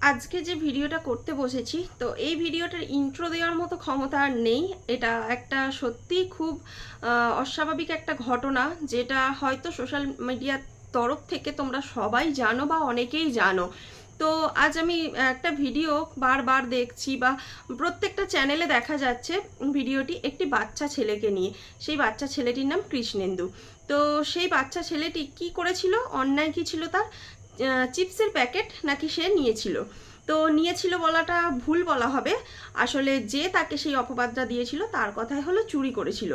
আজকে যে ভিডিওটা করতে বসেছি, তো এই ভিডিওটার ইন্ট্রো দেওয়ার মতো ক্ষমতা আর নেই। এটা একটা সত্যি খুব অস্বাভাবিক একটা ঘটনা, যেটা হয়তো সোশ্যাল মিডিয়ার তরফ থেকে তোমরা সবাই জানো বা অনেকেই জানো। তো আজ আমি একটা ভিডিও বারবার দেখছি, বা প্রত্যেকটা চ্যানেলে দেখা যাচ্ছে ভিডিওটি একটি বাচ্চা ছেলেকে নিয়ে। সেই বাচ্চা ছেলেটির নাম কৃষ্ণেন্দু। তো সেই বাচ্চা ছেলেটি কি করেছিল, অন্যায় কি ছিল তার? চিপসের প্যাকেট নাকি সে নিয়েছিল। তো নিয়েছিল বলাটা ভুল বলা হবে, আসলে যে তাকে সেই অপবাদটা দিয়েছিল তার কথাই হলো চুরি করেছিল।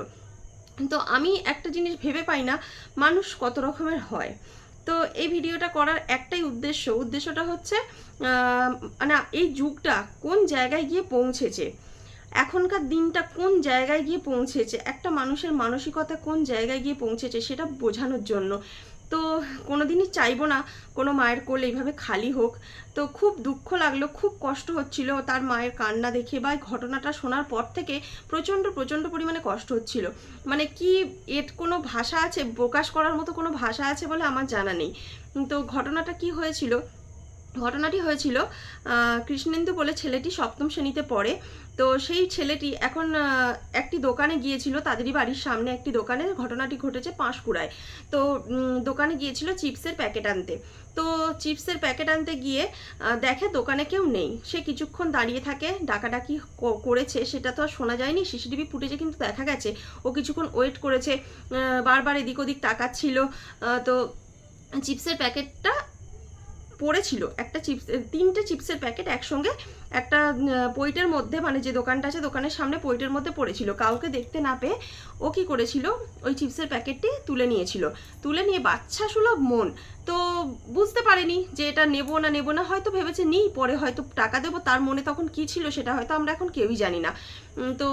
তো আমি একটা জিনিস ভেবে পাই না, মানুষ কত রকমের হয়। তো এই ভিডিওটা করার একটাই উদ্দেশ্যটা হচ্ছে মানে এই যুগটা কোন জায়গায় গিয়ে পৌঁছেছে, এখনকার দিনটা কোন জায়গায় গিয়ে পৌঁছেছে, একটা মানুষের মানসিকতা কোন জায়গায় গিয়ে পৌঁছেছে সেটা বোঝানোর জন্য। তো কোনোদিনই চাইবো না কোনো মায়ের কোল এইভাবে খালি হোক। তো খুব দুঃখ লাগলো, খুব কষ্ট হচ্ছিল তার মায়ের কান্না দেখে, বা ঘটনাটা শোনার পর থেকে প্রচণ্ড প্রচণ্ড পরিমাণে কষ্ট হচ্ছিল। মানে কি, এর কোনো ভাষা আছে, প্রকাশ করার মতো কোনো ভাষা আছে বলে আমার জানা নেই। তো ঘটনাটি হয়েছিল কৃষ্ণেন্দু বলে ছেলেটি সপ্তম শ্রেণীতে পড়ে। তো সেই ছেলেটি এখন একটি দোকানে গিয়েছিল, তাদেরই বাড়ির সামনে একটি দোকানে ঘটনাটি ঘটেছে পাঁশকুড়ায়। তো দোকানে গিয়েছিল চিপসের প্যাকেট আনতে। তো চিপসের প্যাকেট আনতে গিয়ে দেখে দোকানে কেউ নেই। সে কিছুক্ষণ দাঁড়িয়ে থাকে, ডাকাডাকি করেছে সেটা তো আর শোনা যায়নি, সিসিটিভি ফুটেজে কিন্তু দেখা গেছে ও কিছুক্ষণ ওয়েট করেছে, বারবার এদিক ওদিক তাকাচ্ছিল। তো চিপসের প্যাকেটটা পড়েছিল, একটা চিপস, তিনটে চিপসের প্যাকেট একসঙ্গে একটা পৈটের মধ্যে, মানে যে দোকানটা আছে দোকানের সামনে পৈটের মধ্যে পড়েছিল। কাউকে দেখতে না পেয়ে ও কি করেছিল, ওই চিপসের প্যাকেটটি তুলে নিয়েছিল। তুলে নিয়ে বাচ্চা সুলভ মন, তো বুঝতে পারেনি যে এটা নেবো না, হয়তো ভেবেছে নিই, পরে হয়তো টাকা দেবো, তার মনে তখন কি ছিল সেটা হয়তো আমরা এখন কেউই জানি না। তো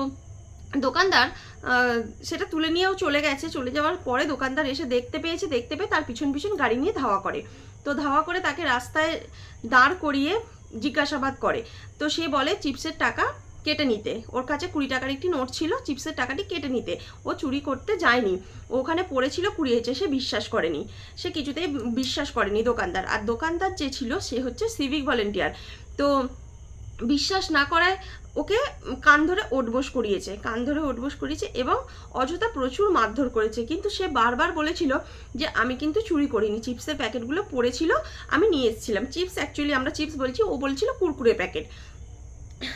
দোকানদার সেটা তুলে নিয়েও চলে গেছে। চলে যাওয়ার পরে দোকানদার এসে দেখতে পেয়ে তার পিছন পিছন গাড়ি নিয়ে ধাওয়া করে। তো ধাওয়া করে তাকে রাস্তায় দাঁড় করিয়ে জিজ্ঞাসাবাদ করে। তো সে বলে চিপসের টাকা কেটে নিতে, ওর কাছে 20 টাকার একটি নোট ছিল, চিপসের টাকাটি কেটে নিতে। ও চুরি করতে যায়নি, ওখানে পড়েছিল কুড়িয়েছে। সে বিশ্বাস করেনি, সে কিছুতেই বিশ্বাস করেনি দোকানদার। আর দোকানদার যে ছিল সে হচ্ছে সিভিক ভলেন্টিয়ার। তো বিশ্বাস না করায় ওকে কান ধরে ওঠবোস করিয়েছে এবং অযথা প্রচুর মারধর করেছে। কিন্তু সে বারবার বলেছিল যে আমি কিন্তু চুরি করিনি, চিপসের প্যাকেটগুলো পড়েছিল, আমি নিয়ে এসেছিলাম। চিপস, অ্যাকচুয়ালি আমরা চিপস বলছি, ও বলছিল কুরকুরে প্যাকেট।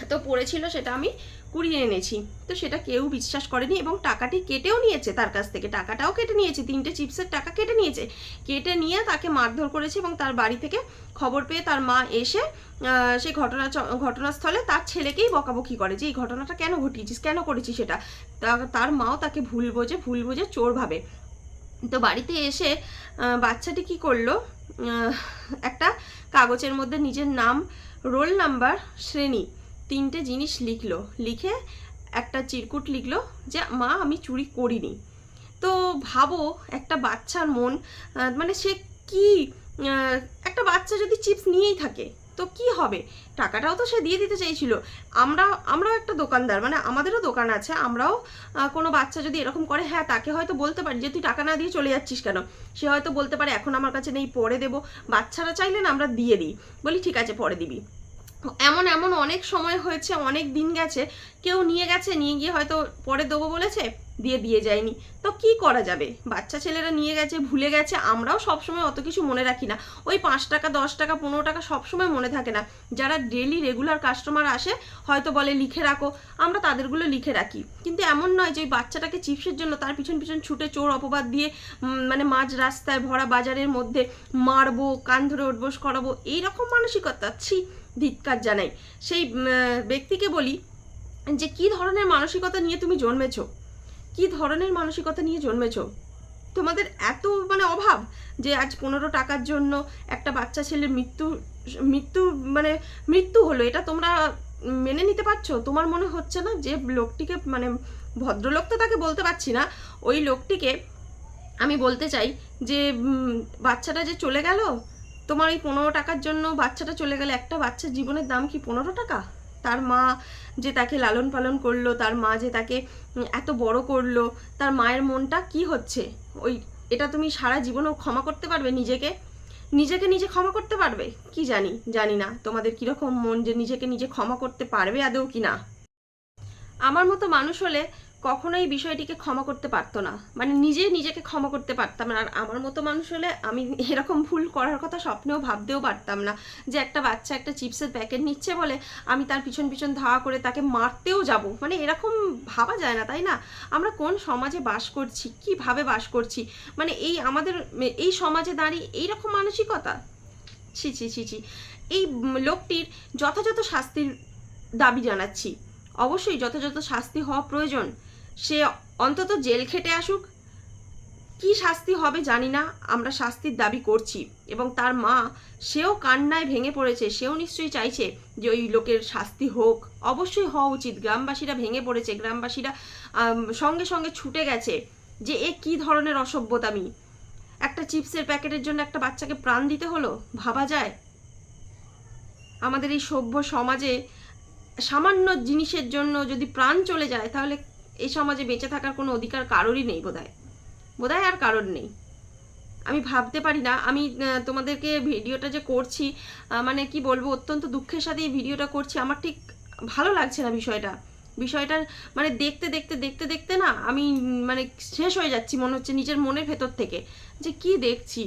তো পড়েছিল, সেটা আমি কুড়িয়ে এনেছি। তো সেটা কেউ বিশ্বাস করেনি এবং টাকাটি কেটেও নিয়েছে তার কাছ থেকে, টাকাটাও কেটে নিয়েছে, 3টে চিপসের টাকা কেটে নিয়েছে। কেটে নিয়ে তাকে মারধর করেছে এবং তার বাড়ি থেকে খবর পেয়ে তার মা এসে সেই ঘটনাস্থলে তার ছেলেকেই বকাবকি করে যে এই ঘটনাটা কেন ঘটিয়েছিস, কেন করেছিস সেটা। তার মাও তাকে ভুল বোঝে চোর ভাবে। তো বাড়িতে এসে বাচ্চাটি কি করলো, একটা কাগজের মধ্যে নিজের নাম, রোল নাম্বার, শ্রেণী, 3টে জিনিস লিখলো। লিখে একটা চিরকুট লিখলো যে মা আমি চুরি করিনি। তো ভাবো একটা বাচ্চার মন, মানে সে কি, একটা বাচ্চা যদি চিপস নিয়েই থাকে তো কি হবে, টাকাটাও তো সে দিয়ে দিতে চাইছিল। আমরাও একটা দোকানদার, মানে আমাদেরও দোকান আছে, আমরাও কোনো বাচ্চা যদি এরকম করে, হ্যাঁ তাকে হয়তো বলতে পারি যে তুই টাকা না দিয়ে চলে যাচ্ছিস কেন। সে হয়তো বলতে পারে এখন আমার কাছে নেই, পরে দেবো। বাচ্চারা চাইলে না আমরা দিয়ে দিই, বলি ঠিক আছে পরে দিবি। এমন এমন অনেক সময় হয়েছে, অনেক দিন গেছে, কেউ নিয়ে গেছে, নিয়ে গিয়ে হয়তো পরে দেবো বলেছে, দিয়ে যায়নি। তো কি করা যাবে, বাচ্চা ছেলেরা নিয়ে গেছে, ভুলে গেছে। আমরাও সবসময় অত কিছু মনে রাখি না, ওই 5 টাকা 10 টাকা 15 টাকা সবসময় মনে থাকে না। যারা ডেলি রেগুলার কাস্টমার আসে হয়তো বলে লিখে রাখো, আমরা তাদেরগুলো লিখে রাখি। কিন্তু এমন নয় যে ওই বাচ্চাটাকে চিপসের জন্য তার পিছন পিছন ছুটে চোর অপবাদ দিয়ে মানে মাঝ রাস্তায় ভরা বাজারের মধ্যে মারবো, কান ধরে উঠবোস করাবো, এইরকম মানসিকতা, ছি, ধিক্কার জানাই। সেই ব্যক্তিকে বলি যে কি ধরনের মানসিকতা নিয়ে তুমি জন্মেছো, কি ধরনের মানসিকতা নিয়ে জন্মেছো, তোমাদের এত মানে অভাব যে আজ 15 টাকার জন্য একটা বাচ্চা ছেলের মৃত্যু মৃত্যু মানে মৃত্যু হলো, এটা তোমরা মেনে নিতে পারছো? তোমার মনে হচ্ছে না যে লোকটিকে, মানে ভদ্রলোক তো তাকে বলতে পারছি না, ওই লোকটিকে আমি বলতে চাই যে বাচ্চাটা যে চলে গেল, তোমার ওই 15 টাকার জন্য বাচ্চাটা চলে গেলে, একটা বাচ্চার জীবনের দাম কি 15 টাকা? তার মা যে তাকে লালন পালন করলো, তার মা যে তাকে এত বড় করলো, তার মায়ের মনটা কি হচ্ছে ওই, এটা তুমি সারা জীবনও ক্ষমা করতে পারবে নিজেকে? নিজেকে নিজে ক্ষমা করতে পারবে? কি জানি না তোমাদের কীরকম মন যে নিজেকে নিজে ক্ষমা করতে পারবে আদৌ কি না। আমার মতো মানুষ হলে কখনোই বিষয়টিকে ক্ষমা করতে পারতো না, মানে নিজেকে ক্ষমা করতে পারতাম না। আর আমার মতো মানুষ হলে আমি এরকম ভুল করার কথা স্বপ্নেও ভাবতেও পারতাম না, যে একটা বাচ্চা একটা চিপসের প্যাকেট নিচ্ছে বলে আমি তার পিছন পিছন ধাওয়া করে তাকে মারতেও যাব, মানে এরকম ভাবা যায় না, তাই না? আমরা কোন সমাজে বাস করছি, কিভাবে বাস করছি, মানে এই আমাদের এই সমাজে দাঁড়িয়ে এইরকম মানসিকতা, ছি ছি ছি ছি। এই লোকটির যথাযথ শাস্তির দাবি জানাচ্ছি, অবশ্যই যথাযথ শাস্তি হওয়া প্রয়োজন। সে অন্তত জেল খেটে আসুক, কি শাস্তি হবে জানি না, আমরা শাস্তির দাবি করছি। এবং তার মা, সেও কান্নায় ভেঙে পড়েছে, সেও নিশ্চয়ই চাইছে যে ওই লোকের শাস্তি হোক, অবশ্যই হওয়া উচিত। গ্রামবাসীরা ভেঙে পড়েছে, গ্রামবাসীরা সঙ্গে সঙ্গে ছুটে গেছে যে এ কী ধরনের অসভ্যতামি, একটা চিপসের প্যাকেটের জন্য একটা বাচ্চাকে প্রাণ দিতে হলো, ভাবা যায়? আমাদের এই সভ্য সমাজে সামান্য জিনিসের জন্য যদি প্রাণ চলে যায়, তাহলে এই সমাজে বেঁচে থাকার কোনো অধিকার কারোরই নেই, বোধহয় আর কারোর নেই। আমি ভাবতে পারি না, আমি তোমাদেরকে ভিডিওটা যে করছি, মানে কি বলবো, অত্যন্ত দুঃখের সাথে এই ভিডিওটা করছি। আমার ঠিক ভালো লাগছে না বিষয়টা মানে দেখতে দেখতে দেখতে দেখতে না আমি মানে শেষ হয়ে যাচ্ছি, মনে হচ্ছে নিজের মনের ভেতর থেকে যে কি দেখছি।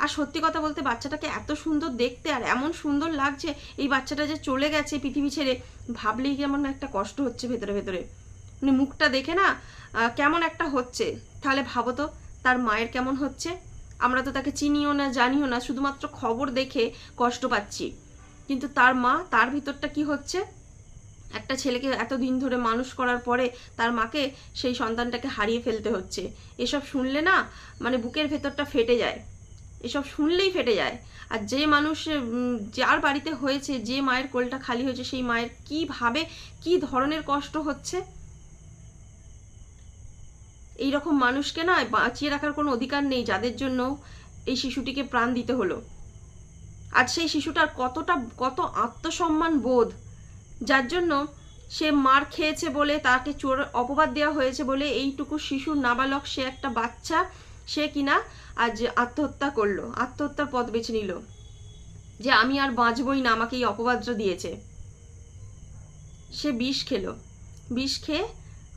আর সত্যি কথা বলতে বাচ্চাটাকে এত সুন্দর দেখতে, আর এমন সুন্দর লাগছে, এই বাচ্চাটা যে চলে গেছে পৃথিবী ছেড়ে, ভাবলেই কেমন একটা কষ্ট হচ্ছে ভেতরে ভেতরে, মানে মুখটা দেখে না কেমন একটা হচ্ছে। তাহলে ভাবো তো তার মায়ের কেমন হচ্ছে। আমরা তো তাকে চিনিও না, জানিও না, শুধুমাত্র খবর দেখে কষ্ট পাচ্ছি, কিন্তু তার মা, তার ভিতরটা কি হচ্ছে। একটা ছেলেকে এতদিন ধরে মানুষ করার পরে তার মাকে, সেই সন্তানটাকে হারিয়ে ফেলতে হচ্ছে। এসব শুনলে না মানে বুকের ভেতরটা ফেটে যায়, এসব শুনলেই ফেটে যায়। আর যে মানুষ, যার বাড়িতে হয়েছে, যে মায়ের কোলটা খালি হয়েছে, সেই মায়ের কিভাবে কি ধরনের কষ্ট হচ্ছে। এইরকম মানুষকে না বাঁচিয়ে রাখার কোনো অধিকার নেই, যাদের জন্য এই শিশুটিকে প্রাণ দিতে হলো। আর সেই শিশুটার কত আত্মসম্মান বোধ, যার জন্য সে মার খেয়েছে বলে, তাকে চোর অপবাদ দেওয়া হয়েছে বলে, এইটুকু শিশু নাবালক, সে একটা বাচ্চা, সে কিনা আজ আত্মহত্যা করলো, আত্মহত্যার পথ বেছে নিল, যে আমি আর বাঁচবই না, আমাকে এই অপবাদটা দিয়েছে। সে বিষ খেয়ে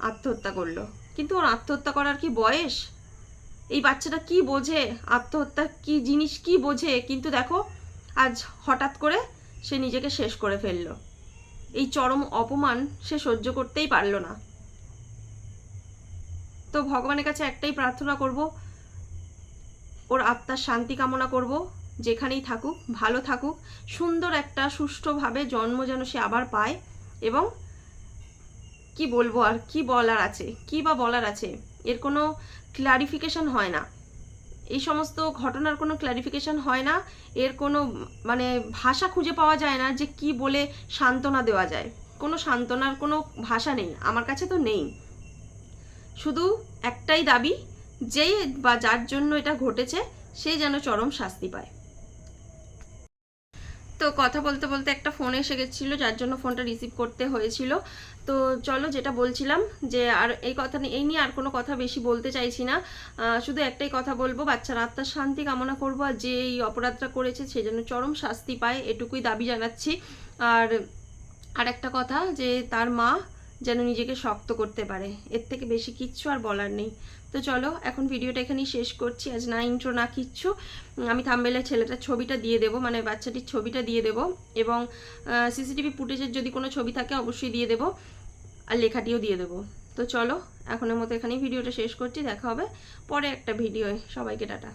আত্মহত্যা করলো। কিন্তু ওর আত্মহত্যা করার কি বয়স? এই বাচ্চাটা কি বোঝে, আত্মহত্যা কি জিনিস কি বোঝে? কিন্তু দেখো আজ হঠাৎ করে সে নিজেকে শেষ করে ফেললো। এই চরম অপমান সে সহ্য করতেই পারলো না। তো ভগবানের কাছে একটাই প্রার্থনা করব, ওর আত্মার শান্তি কামনা করব, যেখানেই থাকুক ভালো থাকুক, সুন্দর একটা সুষ্ঠুভাবে জন্ম যেন সে আবার পায়। এবং কি বলবো, আর কি বলার আছে, কি বা বলার আছে, এর কোনো ক্লারিফিকেশন হয় না, এই সমস্ত ঘটনার কোনো ক্লারিফিকেশন হয় না, এর কোনো মানে ভাষা খুঁজে পাওয়া যায় না যে কি বলে সান্ত্বনা দেওয়া যায়। কোনো সান্ত্বনার কোনো ভাষা নেই, আমার কাছে তো নেই। শুধু একটাই দাবি, যেই বা যার জন্য এটা ঘটেছে সে যেন চরম শাস্তি পায়। তো কথা বলতে বলতে একটা ফোন এসে গেছিলো, যার জন্য ফোনটা রিসিভ করতে হয়েছিল। তো চলো, যেটা বলছিলাম, যে আর এই নিয়ে আর কোনো কথা বেশি বলতে চাইছি না। শুধু একটাই কথা বলবো, বাচ্চার আত্মার শান্তি কামনা করবো, আর যে এই অপরাধটা করেছে সে যেন চরম শাস্তি পায়, এটুকুই দাবি জানাচ্ছি। আর একটা কথা, যে তার মা যেন নিজেকে শক্ত করতে পারে, এর থেকে বেশি কিচ্ছু আর বলার নেই। তো চলো, এখন ভিডিওটা এখানেই শেষ করছি। আজ না ইন্ট্রো না কিচ্ছু, আমি থাম্বনেলে ছেলেটার ছবিটা দিয়ে দেবো, মানে বাচ্চাটির ছবিটা দিয়ে দেবো, এবং সিসিটিভি ফুটেজের যদি কোনো ছবি থাকে অবশ্যই দিয়ে দেবো, আর লেখাটিও দিয়ে দেবো। তো চলো, এখনের মতো এখানেই ভিডিওটা শেষ করছি, দেখা হবে পরে একটা ভিডিওয়। সবাইকে টাটা।